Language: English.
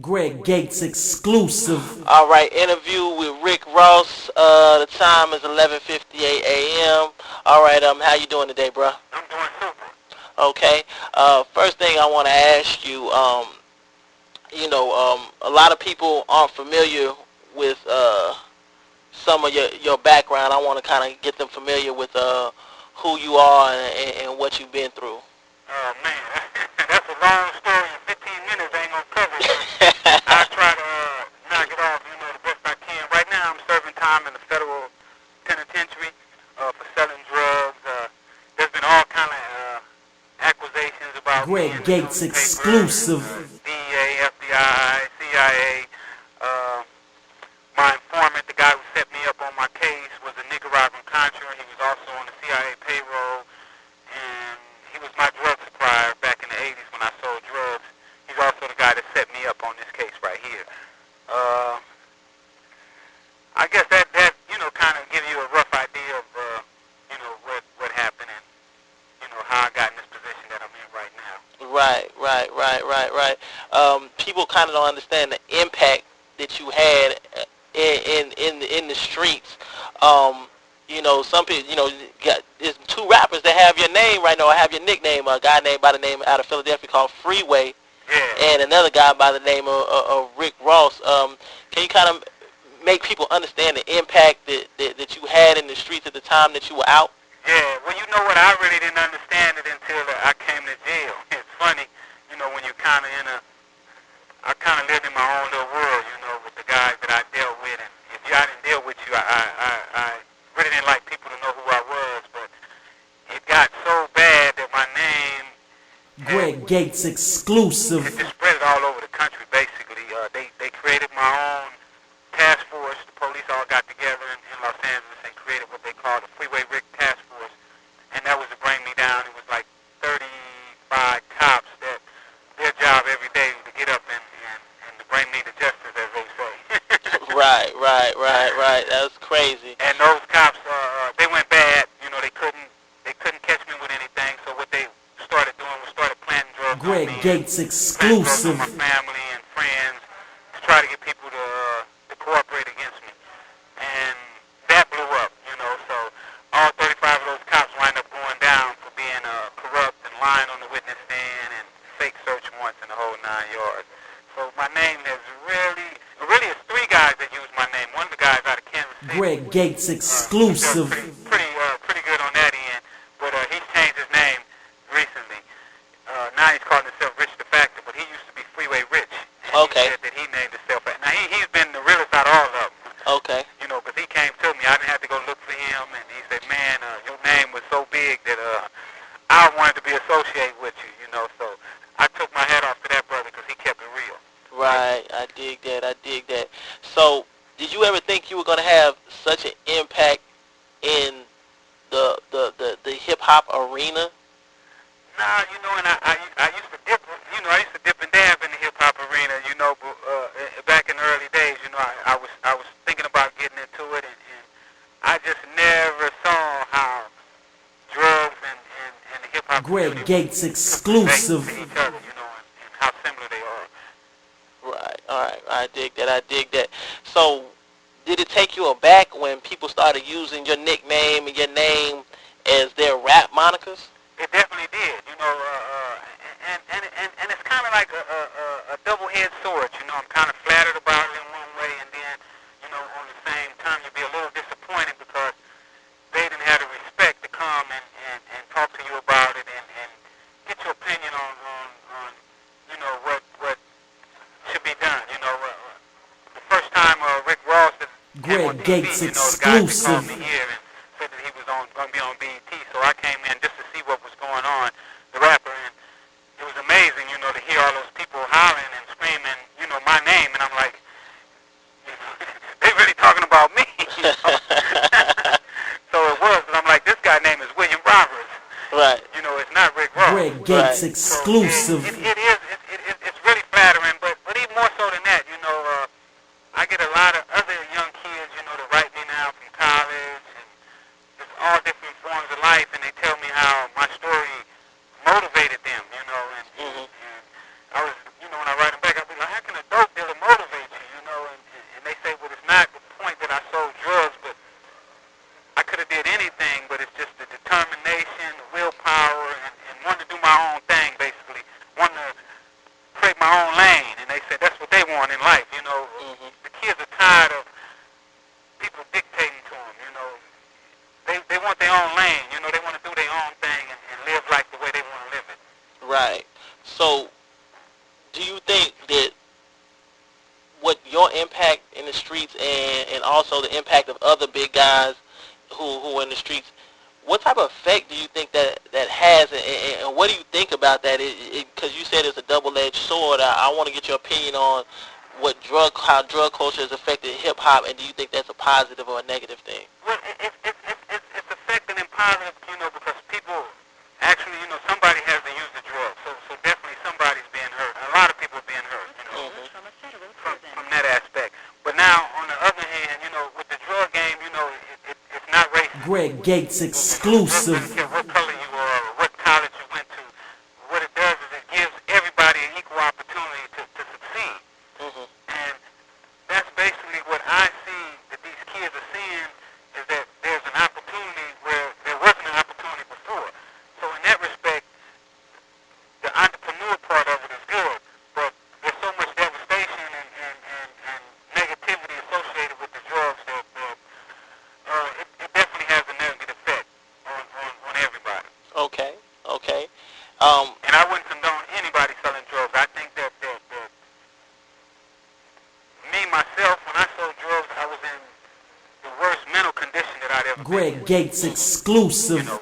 Greg Gates exclusive. All right, interview with Rick Ross. The time is 11:58 a.m. All right, how you doing today, bro? I'm doing super. Okay. First thing I want to ask you, a lot of people aren't familiar with some of your background. I want to kind of get them familiar with who you are and what you've been through. Oh man, that's a long story. In 15 minutes ain't gonna cover it. I try to knock it off, the best I can. Right now, I'm serving time in the federal penitentiary for selling drugs. There's been all kind of accusations about me Greg in the Gates newspapers, exclusive. DEA, FBI, CIA. Uh, my informant, the guy who set me up on my case, was a Nicaraguan Contra. He was also on the CIA payroll, and he was my drug supplier back in the 80s when I sold drugs. He's also the guy that set me up on this case right here. I guess that kind of gives you a rough idea of what happened and how I got in this position that I'm in right now. Right. People kind of don't understand the impact that you had in the streets. Some people, there's two rappers that have your name right now. I have your nickname. A guy named by the name out of Philadelphia called Freeway, Yeah. and another guy by the name of Rick Ross. Can you kind of make people understand the impact that you had in the streets at the time that you were out? Yeah, well, you know what? I really didn't understand it until I came to jail. It's funny, when you're kind of I kind of lived in my own little world, with the guys that I dealt with. And if I didn't deal with you, I really didn't like people to know who I was. But it got so bad that my name Greg Gates exclusive. it just spread it all over the country, basically. They created my own task force. The police all got together in Los Angeles and created what they called the Freeway Ricky Task Force. And that was to bring me down. It was like 35 cops that their job every day was to get up and to bring me to justice, as they say. Right. That's crazy. And those cops, they went bad. They couldn't catch me with anything. So what they started doing was started planting drugs on Greg me, Gates planting drugs on exclusive. my family and friends to try to get people to cooperate against me. And that blew up, So all 35 of those cops wind up going down for being corrupt and lying on the witness stand and fake search warrants and the whole 9 yards. So my name has really it's three guys that use my name. One of the guys out of Kansas City. Greg Gates He does exclusive. pretty good on that end, but he's changed his name recently. Now he's calling himself Rich the Factor, but he used to be Freeway Rich. And Okay. He said that he named himself. Now he's been the realest out of all of them. Okay. Because he came to me. I didn't have to go look for him, and he said, "Man, your name was so big that I wanted to be associated with you." So I took my hat off to that brother because he kept it real. Right. I dig that. So, did you ever think you were going to have such an impact in the hip hop arena? Nah, and I used to dip, I used to dip and dab in the hip hop arena, but back in the early days, I was thinking about getting into it, and I just never saw how drugs and the hip hop Greg community Gates exclusive. relate to each other, and how similar they are. Right. All right. I dig that. So, did it take you aback when people started using your nickname and your name as their rap monikers? It definitely did, and it's kind of like a double-edged sword, I'm kind of flattered about it in one way, and then, on the same time, you'd be a little disappointed because they didn't have the respect to come and talk to you about it and get your opinion on what should be done, the first time Rick Ross came on Greg TV, Gates the guys that called exclusive. me here and said that he was going to be on BET, so I came in just to see what was going on, the rapper, and it was amazing, to hear all those people hollering and screaming, my name, and I'm like, they really talking about me, So it was, and I'm like, this guy's name is William Roberts. Right. It's not Rick Ross. Greg Gates Right. exclusive. So it's really flattering, but even more so than that, I get a lot of other young kids, that write me now from college, and just all different forms of life, and they tell me how my story motivated them, and I was, when I write them back, I'll be like, how can a dope on in life. You know, the kids are tired of people dictating to them. You know, they want their own lane. You know, they want to do their own thing and live life the way they want to live it. Right. So, do you think that what your impact in the streets and also the impact of other big guys who are in the streets, what type of effect do you think that has, and what do you think about that? Because you said it's a double-edged sword. I want to get your opinion on how drug culture has affected hip-hop, and do you think that's a positive or a negative thing? Well, it's affecting in positive, you know, because people actually, you know, somebody has to use the drug. So definitely somebody's being hurt. A lot of people are being hurt, you know, from that aspect. But now, on the other hand, you know, with the drug game, you know, it's not racist. Greg Gates exclusive. I don't care what color you are or what college you went to. What it does is it gives everybody an equal opportunity to succeed. And that's basically what I see that these kids are seeing, is that there's an opportunity where there wasn't an opportunity before. So in that respect, the entrepreneur part of it is good, but there's so much devastation and negativity associated with the drugs that it definitely has a negative effect on everybody. Okay. And I wouldn't condone anybody selling drugs. I think that me, myself, when I sold drugs, I was in the worst mental condition that I'd ever been. Greg Gates exclusive. You know,